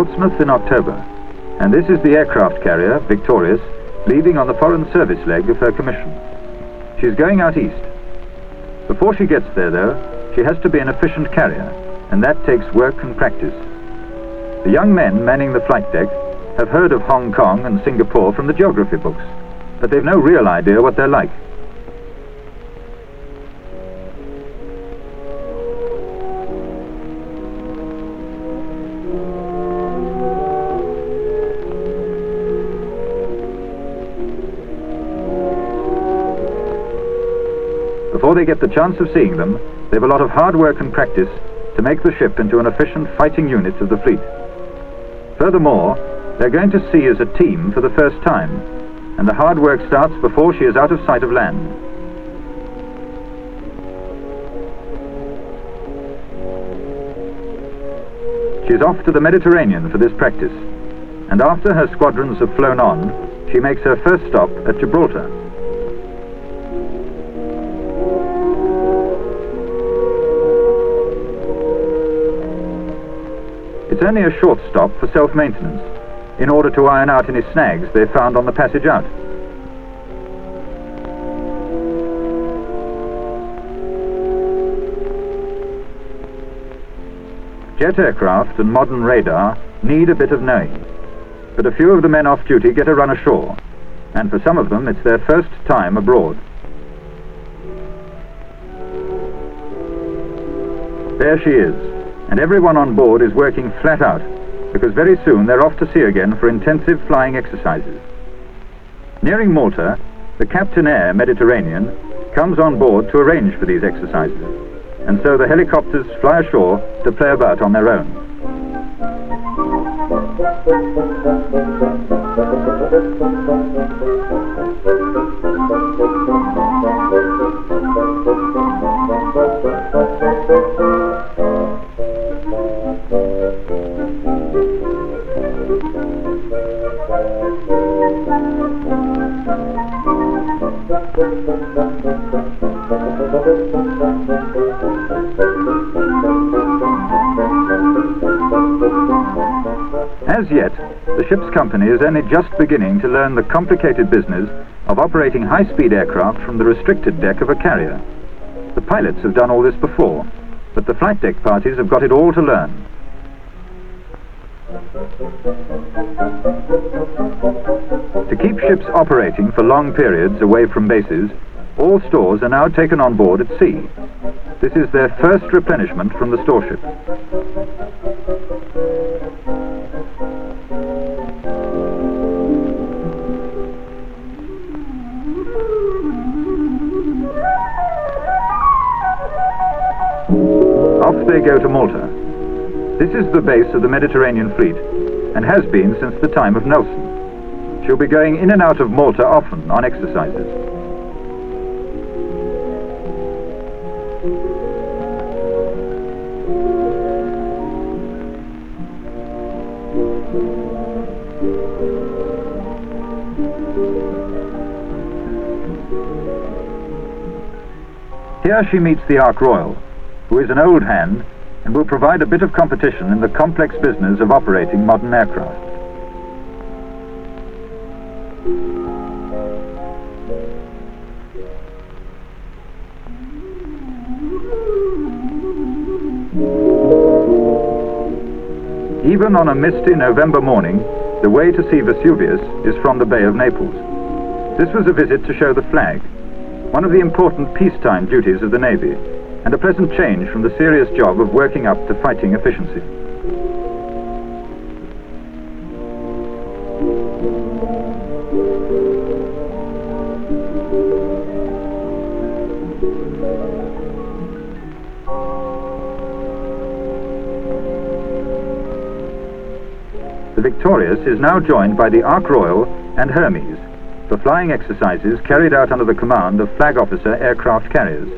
Portsmouth in October, and this is the aircraft carrier, Victorious, leaving on the Foreign Service leg of her commission. She's going out east. Before she gets there, though, she has to be an efficient carrier, and that takes work and practice. The young men manning the flight deck have heard of Hong Kong and Singapore from the geography books, but they've no real idea what they're like. Before they get the chance of seeing them, they've a lot of hard work and practice to make the ship into an efficient fighting unit of the fleet. Furthermore, they're going to sea as a team for the first time, and the hard work starts before she is out of sight of land. She's off to the Mediterranean for this practice, and after her squadrons have flown on, she makes her first stop at Gibraltar. It's only a short stop for self-maintenance, in order to iron out any snags they found on the passage out. Jet aircraft and modern radar need a bit of knowing, but a few of the men off duty get a run ashore, and for some of them it's their first time abroad. There she is, and everyone on board is working flat out, because very soon they're off to sea again for intensive flying exercises. Nearing Malta, the Captain Air Mediterranean comes on board to arrange for these exercises, and so the helicopters fly ashore to play about on their own. As yet, the ship's company is only just beginning to learn the complicated business of operating high-speed aircraft from the restricted deck of a carrier. The pilots have done all this before, but the flight deck parties have got it all to learn. To keep ships operating for long periods away from bases, all stores are now taken on board at sea. This is their first replenishment from the store ship. Off they go to Malta. This is the base of the Mediterranean fleet, and has been since the time of Nelson. She'll be going in and out of Malta often on exercises. Here she meets the Ark Royal, who is an old hand and will provide a bit of competition in the complex business of operating modern aircraft. Even on a misty November morning, the way to see Vesuvius is from the Bay of Naples. This was a visit to show the flag, one of the important peacetime duties of the Navy, and a pleasant change from the serious job of working up to fighting efficiency. The Victorious is now joined by the Ark Royal and Hermes for flying exercises carried out under the command of Flag Officer aircraft carriers.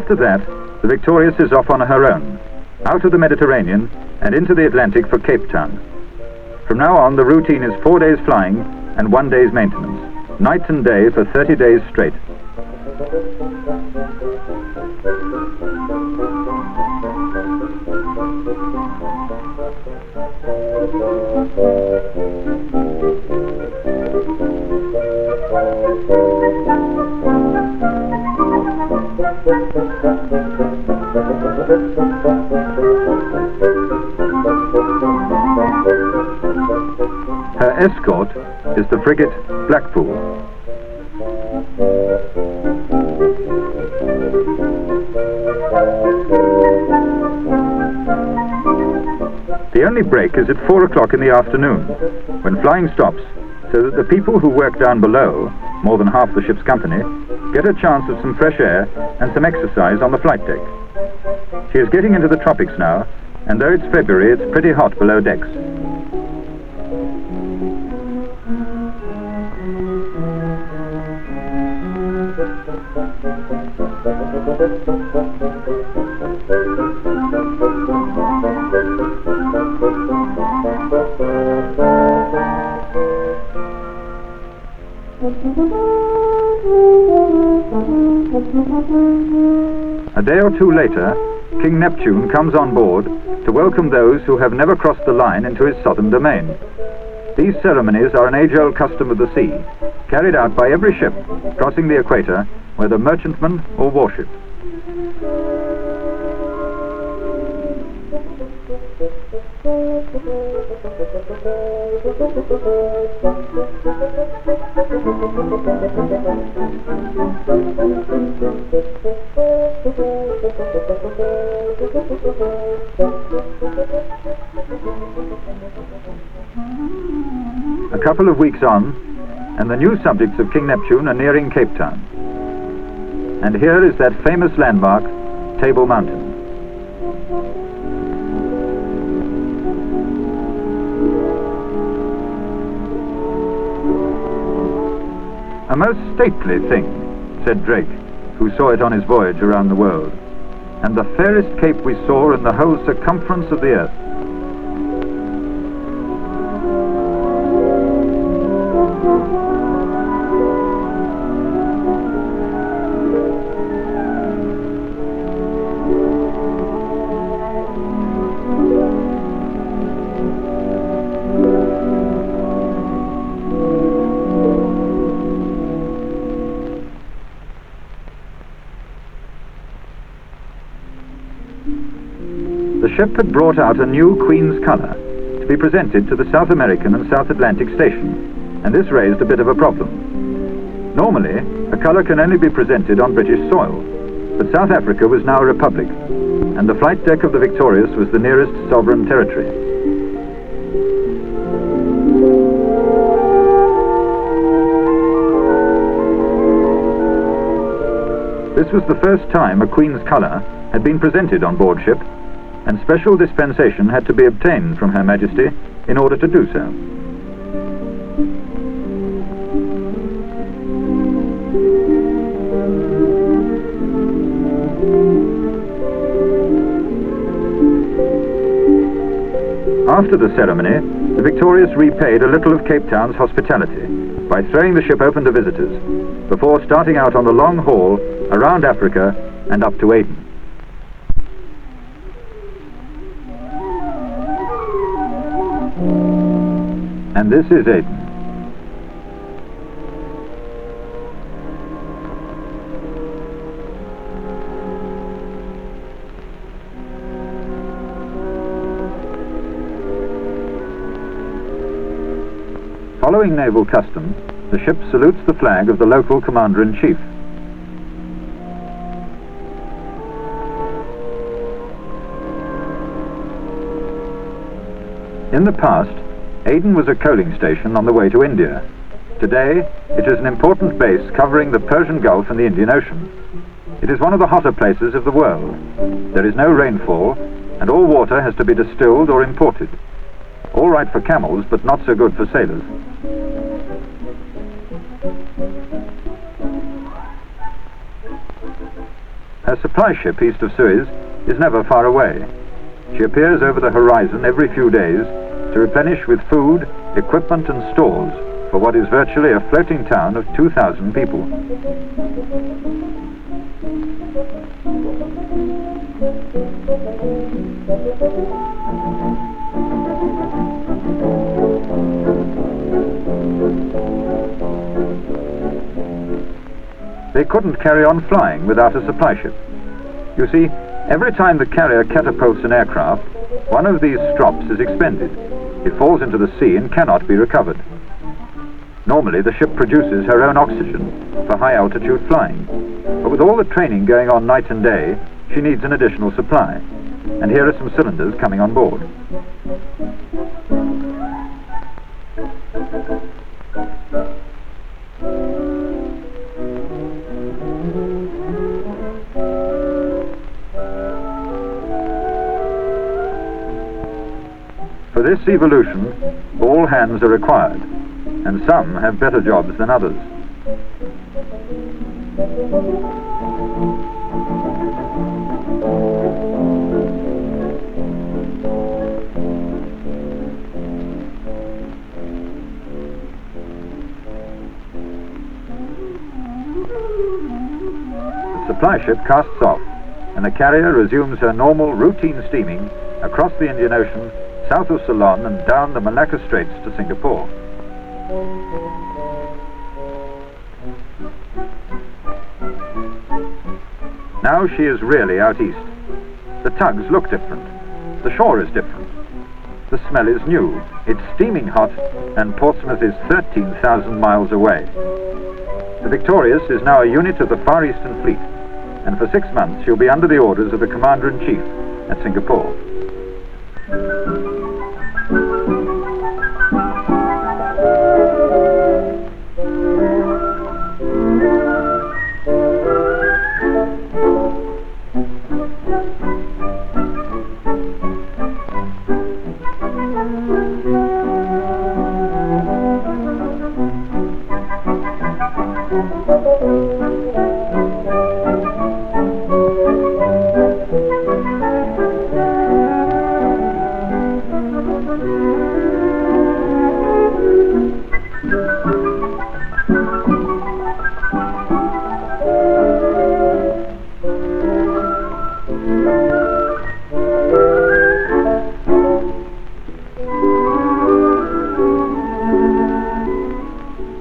After that, the Victorious is off on her own, out of the Mediterranean and into the Atlantic for Cape Town. From now on, the routine is 4 days flying and 1 day's maintenance, night and day for 30 days straight. Her escort is the frigate Blackpool. The only break is at 4 o'clock in the afternoon, when flying stops, so that the people who work down below, more than half the ship's company, get a chance of some fresh air and some exercise on the flight deck. She is getting into the tropics now, and though it's February, it's pretty hot below decks. A day or two later, King Neptune comes on board to welcome those who have never crossed the line into his southern domain. These ceremonies are an age-old custom of the sea, carried out by every ship crossing the equator, whether merchantman or warship. A couple of weeks on, and the new subjects of King Neptune are nearing Cape Town. And here is that famous landmark, Table Mountain. A most stately thing, said Drake, who saw it on his voyage around the world, and the fairest cape we saw in the whole circumference of the earth. The ship had brought out a new Queen's colour to be presented to the South American and South Atlantic station, and this raised a bit of a problem. Normally, a colour can only be presented on British soil, but South Africa was now a republic, and the flight deck of the Victorious was the nearest sovereign territory. This was the first time a Queen's colour had been presented on board ship, and special dispensation had to be obtained from Her Majesty in order to do so. After the ceremony, the Victorious repaid a little of Cape Town's hospitality by throwing the ship open to visitors, before starting out on the long haul around Africa and up to Aden. And this is Aden. Following naval custom, the ship salutes the flag of the local commander-in-chief. In the past, Aden was a coaling station on the way to India. Today, it is an important base covering the Persian Gulf and the Indian Ocean. It is one of the hotter places of the world. There is no rainfall, and all water has to be distilled or imported. All right for camels, but not so good for sailors. Her supply ship east of Suez is never far away. She appears over the horizon every few days to replenish with food, equipment and stores for what is virtually a floating town of 2,000 people. They couldn't carry on flying without a supply ship. You see, every time the carrier catapults an aircraft, one of these strops is expended. It falls into the sea and cannot be recovered. Normally, the ship produces her own oxygen for high-altitude flying. But with all the training going on night and day, she needs an additional supply. And here are some cylinders coming on board. For this evolution, all hands are required, and some have better jobs than others. The supply ship casts off, and the carrier resumes her normal routine steaming across the Indian Ocean, south of Ceylon and down the Malacca Straits to Singapore. Now she is really out east. The tugs look different. The shore is different. The smell is new. It's steaming hot, and Portsmouth is 13,000 miles away. The Victorious is now a unit of the Far Eastern Fleet, and for 6 months she'll be under the orders of the Commander-in-Chief at Singapore.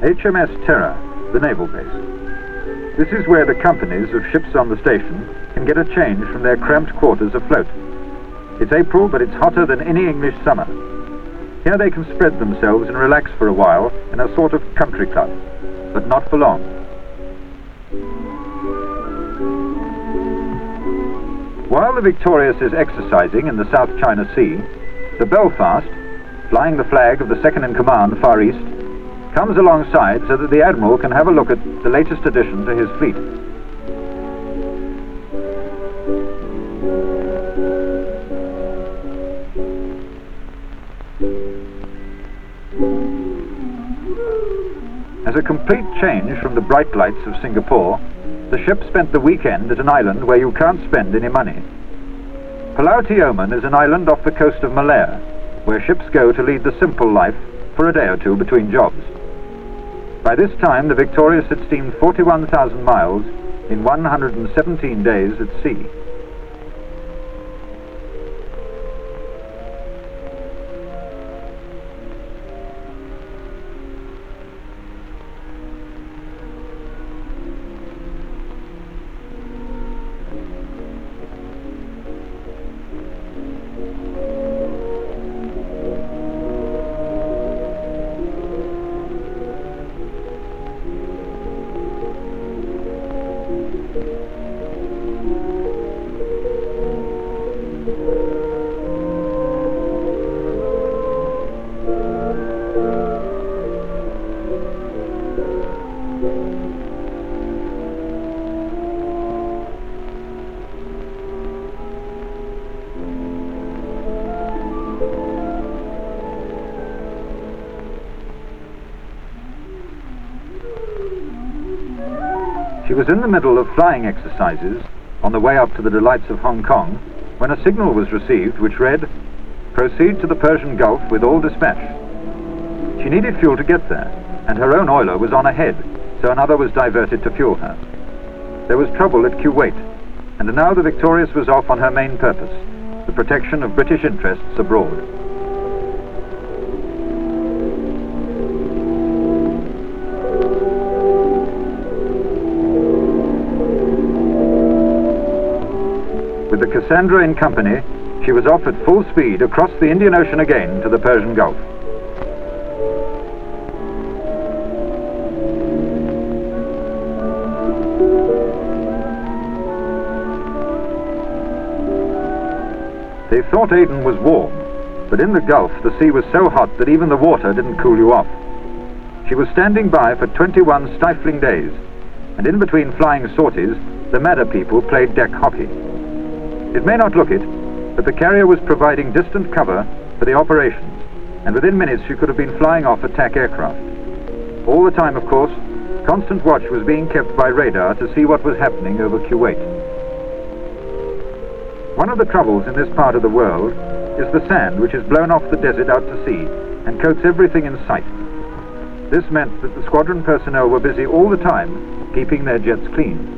HMS Terror, the naval base. This is where the companies of ships on the station can get a change from their cramped quarters afloat. It's April, but it's hotter than any English summer. Here they can spread themselves and relax for a while in a sort of country club, but not for long. While the Victorious is exercising in the South China Sea, the Belfast, flying the flag of the second-in-command Far East, comes alongside so that the Admiral can have a look at the latest addition to his fleet. As a complete change from the bright lights of Singapore, the ship spent the weekend at an island where you can't spend any money. Pulau Tioman is an island off the coast of Malaya, where ships go to lead the simple life for a day or two between jobs. By this time, the Victorious had steamed 41,000 miles in 117 days at sea. She was in the middle of flying exercises on the way up to the delights of Hong Kong when a signal was received which read, "Proceed to the Persian Gulf with all dispatch." She needed fuel to get there, and her own oiler was on ahead, so another was diverted to fuel her. There was trouble at Kuwait, and now the Victorious was off on her main purpose, the protection of British interests abroad. With the Cassandra in company, she was off at full speed across the Indian Ocean again to the Persian Gulf. They thought Aden was warm, but in the Gulf the sea was so hot that even the water didn't cool you off. She was standing by for 21 stifling days, and in between flying sorties, the madder people played deck hockey. It may not look it, but the carrier was providing distant cover for the operations, and within minutes she could have been flying off attack aircraft. All the time, of course, constant watch was being kept by radar to see what was happening over Kuwait. One of the troubles in this part of the world is the sand which is blown off the desert out to sea and coats everything in sight. This meant that the squadron personnel were busy all the time keeping their jets clean.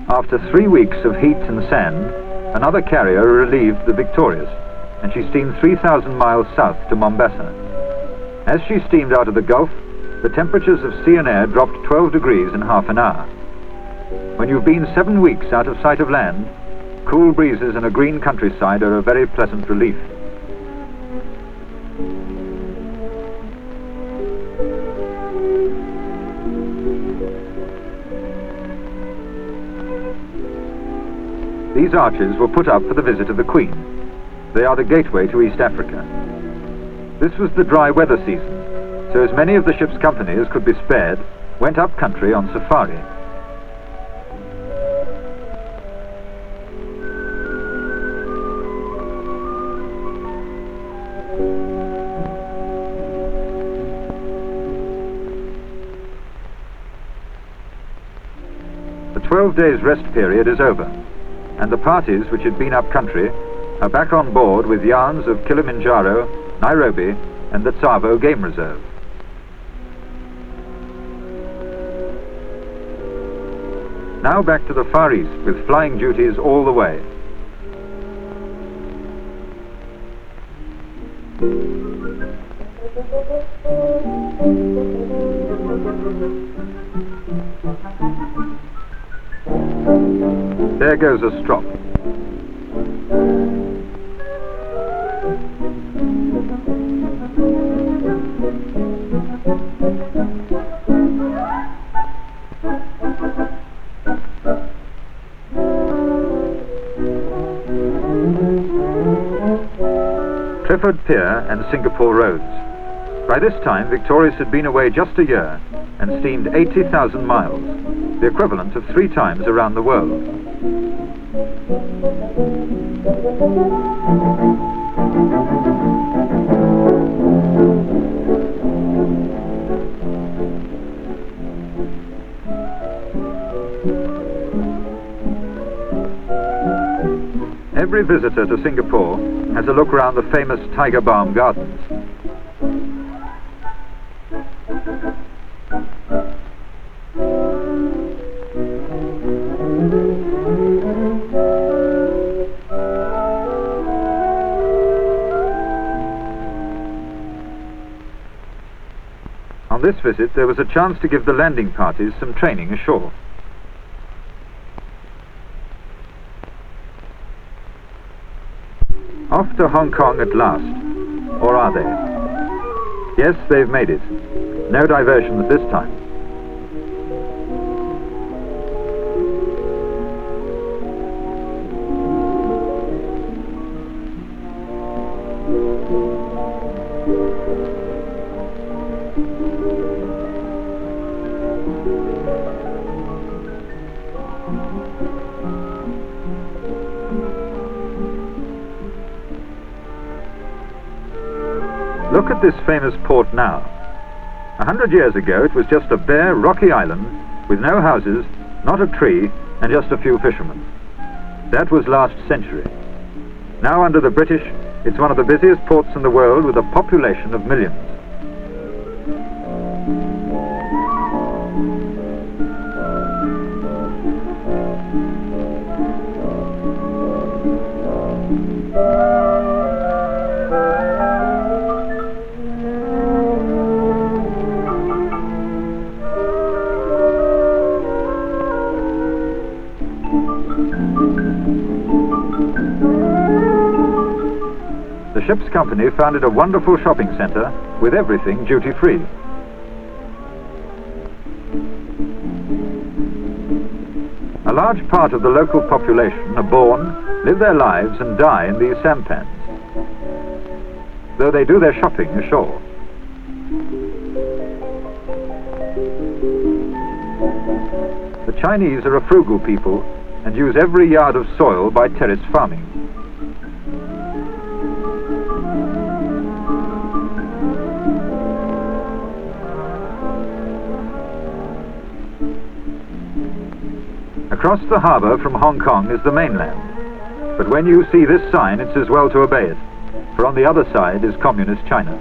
After 3 weeks of heat and sand, another carrier relieved the Victorious, and she steamed 3,000 miles south to Mombasa. As she steamed out of the Gulf, the temperatures of sea and air dropped 12 degrees in half an hour. When you've been 7 weeks out of sight of land, cool breezes and a green countryside are a very pleasant relief. These arches were put up for the visit of the Queen. They are the gateway to East Africa. This was the dry weather season, so as many of the ship's company as could be spared went up country on safari. The 12 days rest period is over, and the parties which had been up country are back on board with yarns of Kilimanjaro, Nairobi and the Tsavo Game Reserve. Now back to the Far East with flying duties all the way. There goes a strop. Clifford Pier and Singapore Roads. By this time, Victorious had been away just a year and steamed 80,000 miles, the equivalent of 3 times around the world. Every visitor to Singapore has a look around the famous Tiger Balm Gardens. On this visit, there was a chance to give the landing parties some training ashore. Off to Hong Kong at last, or are they? Yes, they've made it. No diversions this time. Look at this famous port now. 100 years ago, it was just a bare, rocky island with no houses, not a tree, and just a few fishermen. That was last century. Now, under the British, it's one of the busiest ports in the world with a population of millions. The ship's company founded a wonderful shopping centre with everything duty-free. A large part of the local population are born, live their lives and die in these sampans, though they do their shopping ashore. The Chinese are a frugal people and use every yard of soil by terrace farming. Across the harbour from Hong Kong is the mainland, but when you see this sign, it's as well to obey it, for on the other side is Communist China.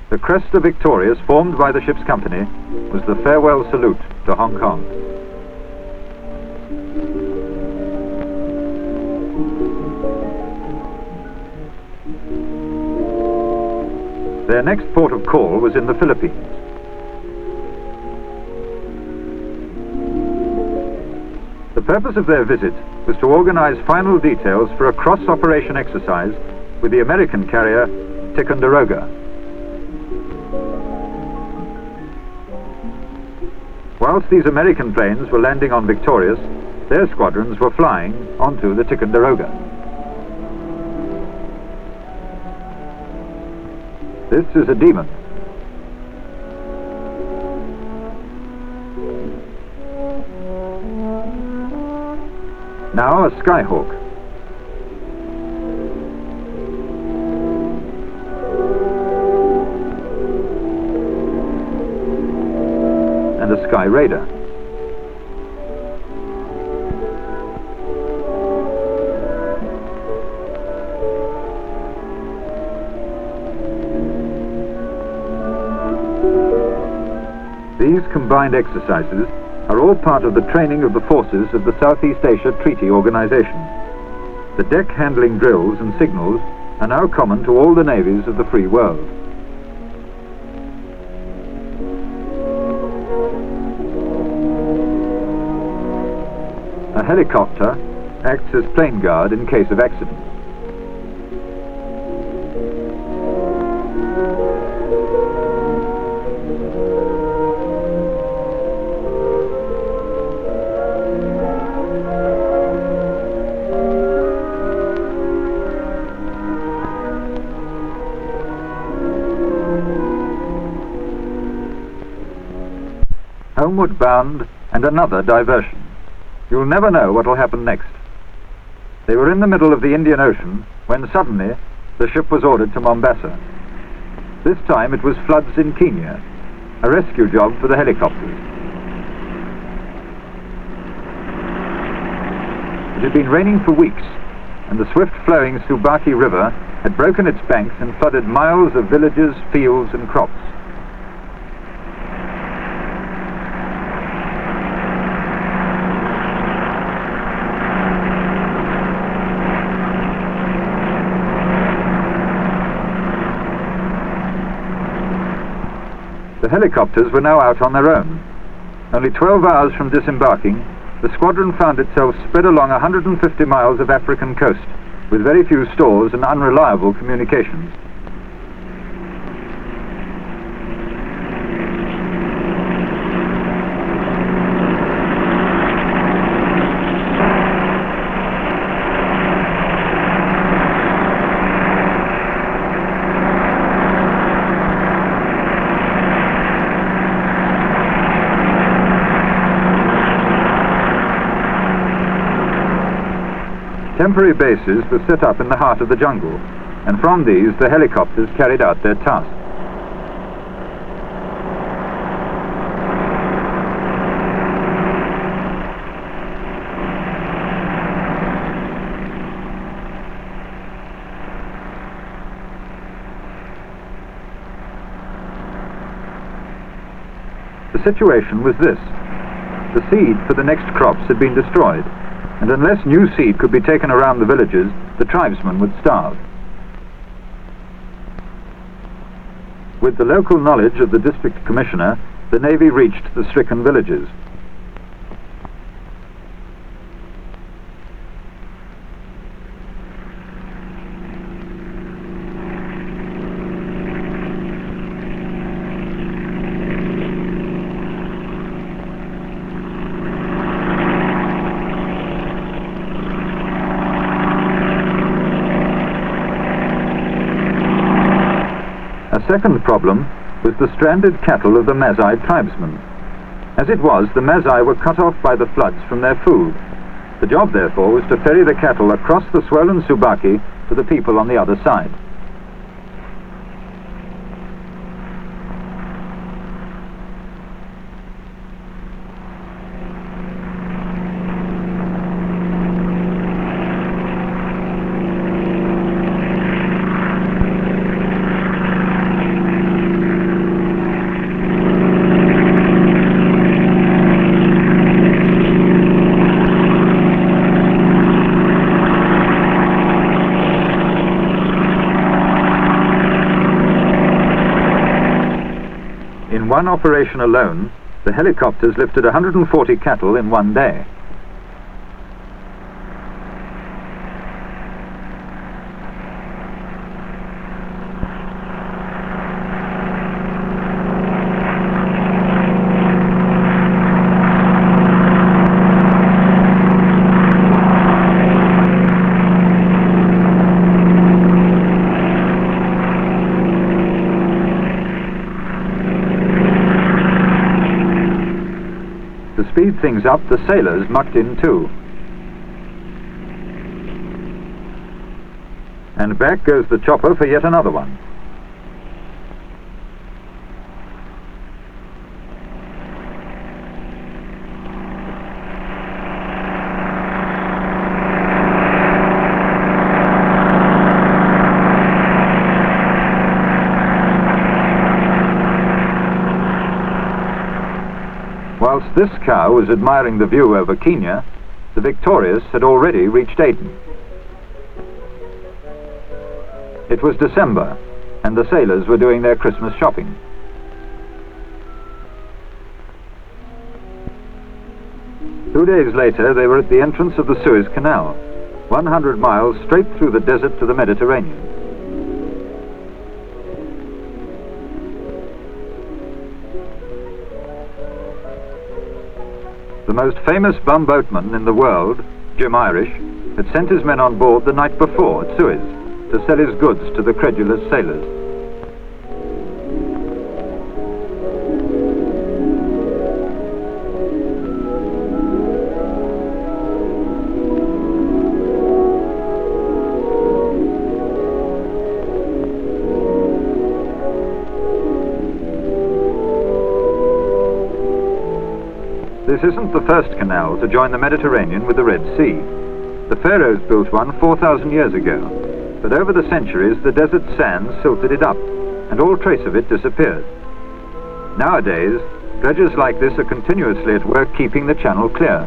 The crest of Victorious, formed by the ship's company, was the farewell salute to Hong Kong. Their next port of call was in the Philippines. The purpose of their visit was to organize final details for a cross-operation exercise with the American carrier Ticonderoga. Whilst these American planes were landing on Victorious, their squadrons were flying onto the Ticonderoga. This is a demon. Now a Skyhawk. And a Sky Raider. These combined exercises are all part of the training of the forces of the Southeast Asia Treaty Organization. The deck handling drills and signals are now common to all the navies of the free world. A helicopter acts as plane guard in case of accident. Homeward bound, and another diversion. You'll never know what will happen next. They were in the middle of the Indian Ocean when suddenly the ship was ordered to Mombasa. This time it was floods in Kenya, a rescue job for the helicopters. It had been raining for weeks, and the swift-flowing Subaki River had broken its banks and flooded miles of villages, fields and crops. The helicopters were now out on their own. Only 12 hours from disembarking, the squadron found itself spread along 150 miles of African coast, with very few stores and unreliable communications. Temporary bases were set up in the heart of the jungle, and from these the helicopters carried out their task. The situation was this. The seed for the next crops had been destroyed, and unless new seed could be taken around the villages, the tribesmen would starve. With the local knowledge of the district commissioner, the Navy reached the stricken villages. A second problem was the stranded cattle of the Masai tribesmen. As it was, the Masai were cut off by the floods from their food. The job, therefore, was to ferry the cattle across the swollen Subaki to the people on the other side. In one operation alone, the helicopters lifted 140 cattle in one day. To speed things up, the sailors mucked in too. And back goes the chopper for yet another one. Whilst this cow was admiring the view over Kenya, the Victorious had already reached Aden. It was December, and the sailors were doing their Christmas shopping. Two days later, they were at the entrance of the Suez Canal, 100 miles straight through the desert to the Mediterranean. The most famous bumboatman in the world, Jim Irish, had sent his men on board the night before at Suez to sell his goods to the credulous sailors. This isn't the first canal to join the Mediterranean with the Red Sea. The Pharaohs built one 4,000 years ago, but over the centuries the desert sands silted it up, and all trace of it disappeared. Nowadays, dredgers like this are continuously at work keeping the channel clear.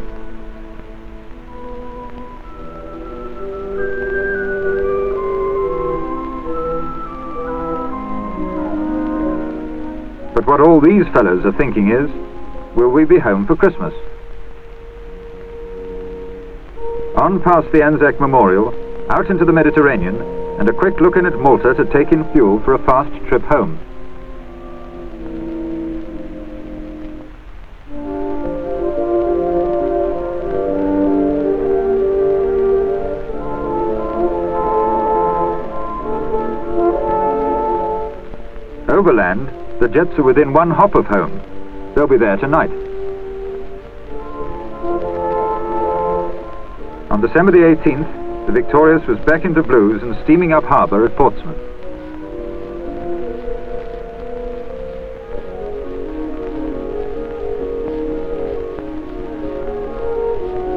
But what all these fellows are thinking is, will we be home for Christmas? On past the Anzac Memorial, out into the Mediterranean, and a quick look in at Malta to take in fuel for a fast trip home. Overland, the jets are within one hop of home. They'll be there tonight. On December the 18th, The Victorious was back into blues and steaming up harbour at Portsmouth.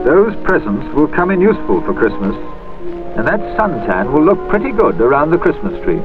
Those presents will come in useful for Christmas, and that suntan will look pretty good around the Christmas tree.